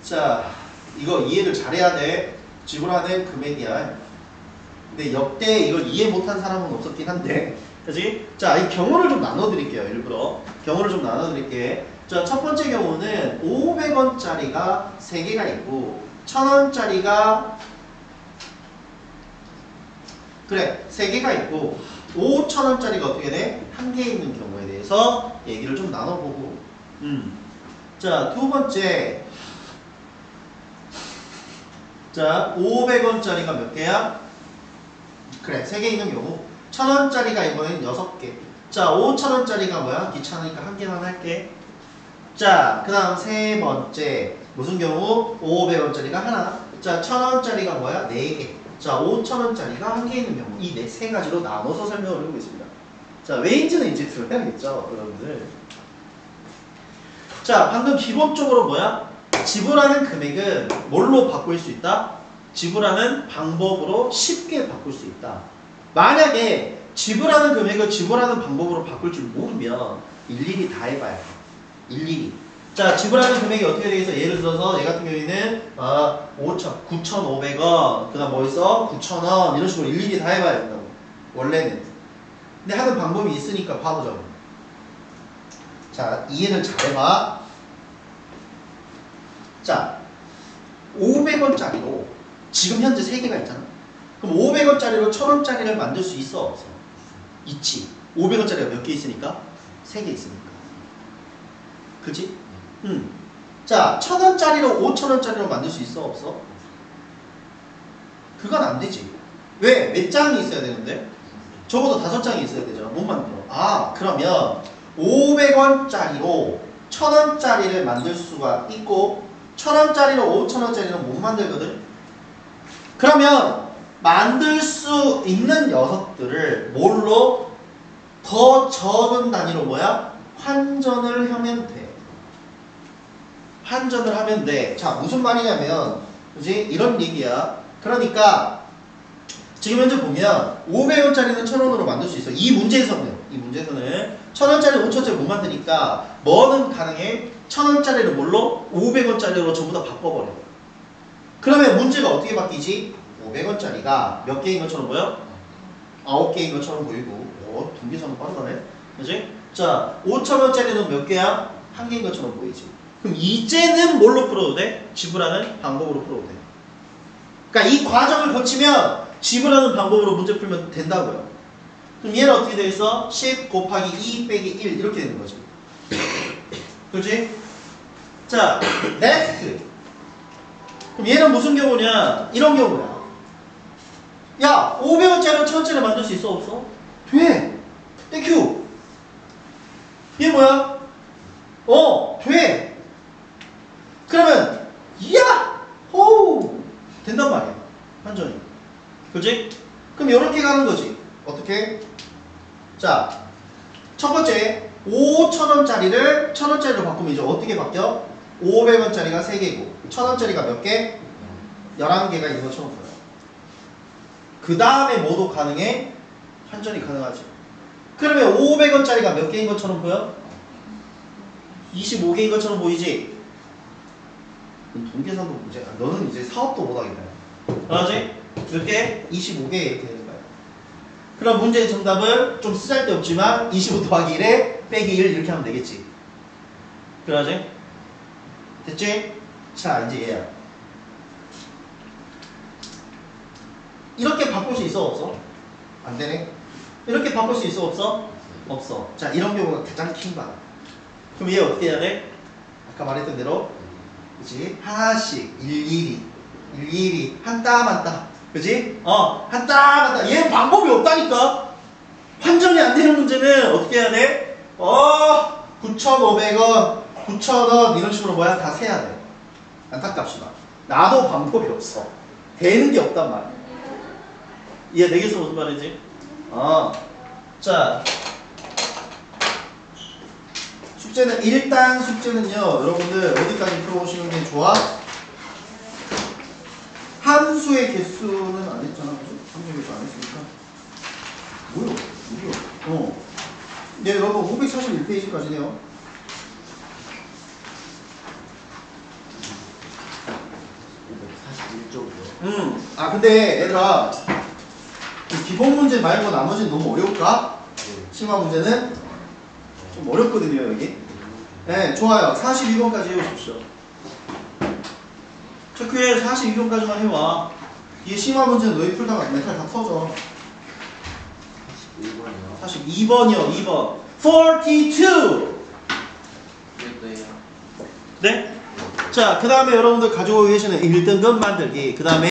자, 이거 이해를 잘해야 돼. 지불하는 금액이야. 근데 역대 이걸 이해 못한 사람은 없었긴 한데, 그지? 자, 이 경우를 좀 나눠드릴게요. 일부러 경우를 좀 나눠드릴게. 자, 첫 번째 경우는 500원짜리가 3개가 있고 1000원짜리가 그래 3개가 있고 5000원짜리가 어떻게 돼? 1개 있는 경우에 대해서 얘기를 좀 나눠보고 자, 두 번째 자, 500원짜리가 몇 개야? 그래, 3개 있는 경우 1000원짜리가 이번엔 6개. 자, 5000원짜리가 뭐야? 귀찮으니까 한 개만 할게. 자, 그 다음 세 번째 무슨 경우? 500원짜리가 하나. 자, 1000원짜리가 뭐야? 4개. 자, 5000원짜리가 한 개 있는 경우 이 세 가지로 나눠서 설명을 해보겠습니다. 자, 웨인지는 이제 들어야겠죠, 여러분들. 자, 방금 기본적으로 뭐야? 지불하는 금액은 뭘로 바꿀 수 있다? 지불하는 방법으로 쉽게 바꿀 수 있다. 만약에 지불하는 금액을 지불하는 방법으로 바꿀 줄 모르면 일일이 다 해봐야 돼. 일일이. 자, 지불하는 금액이 어떻게 되겠어? 예를 들어서 얘 같은 경우에는 9,500원, 그 다음 뭐 있어? 9,000원 이런 식으로 일일이 다 해봐야 된다고. 원래는. 근데 하는 방법이 있으니까 봐보자. 자, 이해를 잘해봐. 자, 500원짜리로 지금 현재 3개가 있잖아. 그럼 500원짜리로 1000원짜리를 만들 수 있어? 없어? 있지. 500원짜리가 몇 개 있으니까? 3개 있으니까. 그치? 자, 1000원짜리로 5000원짜리로 만들 수 있어? 없어? 그건 안 되지. 왜? 몇 장이 있어야 되는데? 적어도 5장이 있어야 되잖아. 못 만들어. 아, 그러면 500원짜리로 1000원짜리를 만들 수가 있고 1000원짜리로 5000원짜리는 못 만들거든? 그러면 만들 수 있는 녀석들을 뭘로? 더 적은 단위로 뭐야? 환전을 하면 돼. 환전을 하면 돼. 자, 무슨 말이냐면, 그지? 이런 얘기야. 그러니까, 지금 현재 보면, 500원짜리는 1000원으로 만들 수 있어. 이 문제에서는 1000원짜리, 5000원짜리 못 만드니까, 뭐는 가능해? 1000원짜리를 뭘로? 500원짜리로 전부 다 바꿔버려. 그러면 문제가 어떻게 바뀌지? 500원짜리가 몇 개인 것처럼 보여? 9개인 것처럼 보이고, 분계산은 빠르다네. 그지? 자, 5000원짜리는 몇 개야? 한 개인 것처럼 보이지. 그럼 이제는 뭘로 풀어도 돼? 지불하는 방법으로 풀어도 돼. 그러니까 이 과정을 거치면 지불하는 방법으로 문제 풀면 된다고요. 그럼 얘는 어떻게 돼 있어? 10 곱하기 2 빼기 1 이렇게 되는 거지. 그렇지? 자, next. 그럼 얘는 무슨 경우냐? 이런 경우야. 야, 500원짜리로 1000원짜리 만들 수 있어? 없어? 돼. 땡큐. 얘 뭐야? 돼. 그러면 야! 호우! 된단 말이야. 환전이. 그치? 그럼 이렇게 가는 거지. 어떻게? 자, 첫 번째 5,000원짜리를 1000원짜리로 바꾸면 이제 어떻게 바뀌어? 500원짜리가 3개고 1000원짜리가 몇 개? 11개가 있는 것처럼 보여. 그 다음에 뭐도 가능해? 환전이 가능하지. 그러면 500원짜리가 몇 개인 것처럼 보여? 25개인 것처럼 보이지? 동계산도 문제야. 너는 이제 사업도 못하겠다. 알았지? 몇 개? 25개 이렇게 되는 거야. 그럼 문제의 정답은 좀 쓰잘데없지만 25 더하기 1에 빼기 1 이렇게 하면 되겠지. 그러지? 됐지? 자, 이제 얘야. 이렇게 바꿀 수 있어? 없어? 안 되네. 이렇게 바꿀 수 있어? 없어? 없어. 자, 이런 경우가 가장 킹받아. 그럼 얘 어떻게 해야 돼? 아까 말했던 대로 그치? 하나씩 일일이 한 땀 한 땀. 그치? 한 땀 한 땀. 얘 방법이 없다니까. 환전이 안 되는 문제는 어떻게 해야 돼? 9,500원 9,000원 이런 식으로 뭐야? 다 세야 돼. 안타깝지만 나도 방법이 없어. 되는 게 없단 말이야. 이해되겠어? 무슨 말이지? 자, 숙제는 일단 숙제는요, 여러분들 어디까지 풀어보시는 게 좋아? 함수의 개수는 안 했잖아, 그죠? 함수의 개수 안 했으니까. 뭐요? 네, 여러분 541페이지까지네요. 근데 얘들아, 기본 문제 말고 나머지는 너무 어려울까? 심화 문제는 좀 어렵거든요, 여기. 네, 좋아요. 42번까지 해오십시오. 체크해. 42번까지만 해와. 이 심화 문제는 너희 풀다가 멘탈 다 터져. 42번이요, 2번. 42! 네? 자. 자, 그 다음에 여러분들 가지고 계시는 1등급 만들기. 그 다음에